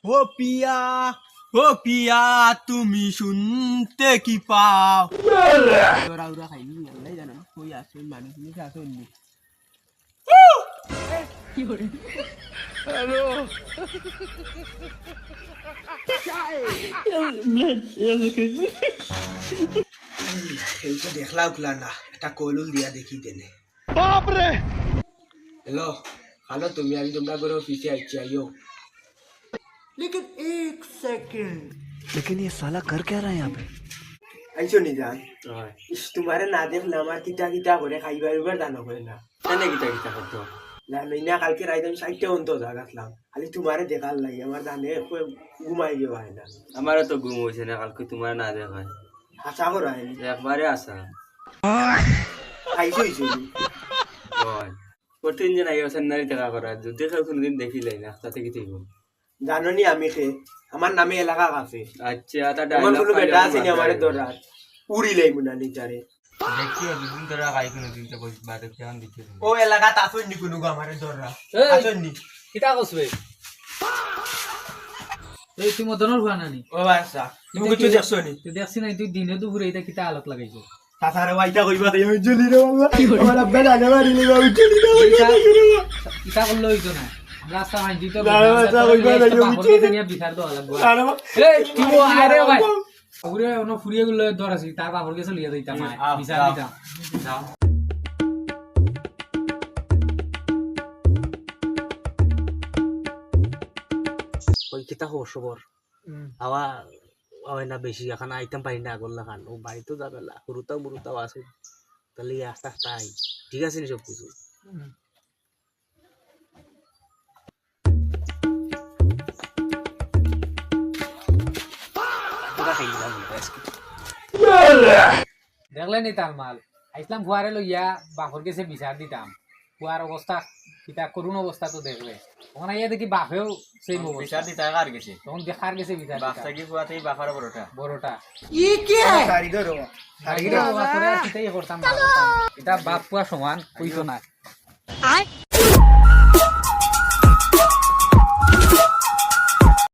ও পিয়া তুমি শুনতে কি পাও ওরা ওরা খাইনি আল্লাহ জানো কই আছে মানুষ নিয়ে আছে অন্য কি করে হ্যালো এই তো দেখলা উকলা না এটা কলুল দিয়া দেখি দেনে বাপ রে হ্যালো হ্যালো তুমি আমি তোমরা করে অফিসে আইছি আইও लेकिन एक सेकंड लेकिन ये साला कर क्या रहा है यहाँ पे আইছো নি জান ইস তোমারে না দেখলে আমার কিটা কিটা করে খাইবার উবার দানো করে না কেন কিতা কিতা করতো না না কালকে রাইতে আমি 60টা অন্ত জাগাতলাম খালি তোমারে দেখার লাগে আমার জানে ঘুমাই গেও হয় না আমারও তো ঘুম হয়েছে না কালকে তোমার না দেখায় আশা করো হয়নি একবারে আসা আইছো আইছো প্রতিদিন যেন আগে সেনারি দেখা করা যদি কেউ কোনোদিন দেখিলাই না তাতে কি থাকবো জানো নি আমি খে আমার নামে এলাকা কাছে আচ্ছা তা আমার কোনো বেটা আছে নি আমারে দরাত উড়ি লাই মুনা নিচারে দেখি দুদিন ধরে খাই কোনোদিন তো বাদে কেমন দিচ্ছে ও এলাকা তাছুন নি কোনো আমারে দরা আসুন নি কিতা কসবে এই তুই মদনের হুয়া নানি ও আচ্ছা তুমি কিছু দেখছো নি তুই দেখছিস না তুই দিনে দুপুরে এটা কিতা আলোক লাগাইছো তাছাড়া ওইটা কইবা তাই আমি চলি রে বাবা আমার আব্বা জানে মারিলে আমি চলি রে কিতা করলো হইতো না রাস্তা মাই দিতে রাস্তা কইবা না আমি চলি নিয়ে বিচার দাও লাগবো এই কি আরে ভাই ওরে ওনো ফুরিয়ে গেল দরাছি তার বাপর কে চলিয়া দিতাম বিচার দিতাম যাও ওই কিতা খবর হাওয়া হয় না বেশি এখন আইটেম পাই না আগল লাগান ও বাড়িতেও যাবে না হুরুতাও মুরুতাও আছে তাহলে আস্তে আস্তে আই ঠিক আছে নি সব কিছু দেখলেন নি তার মাল আইসলাম ফুয়ারে লইয়া বাপর কাছে বিচার দিতাম ফুয়ার অবস্থা কিতা করুণ অবস্থা তো দেখলে ওখানে ইয়া দেখি বাপেও সেই বিচার দিতে কার গেছে তখন দেখার গেছে বিচার বাচ্চা কি ফুয়াতেই বাফার বড়টা বড়টা ये क्या है कारीगर हो এটা বাপ ফুয়া সমান কইতো না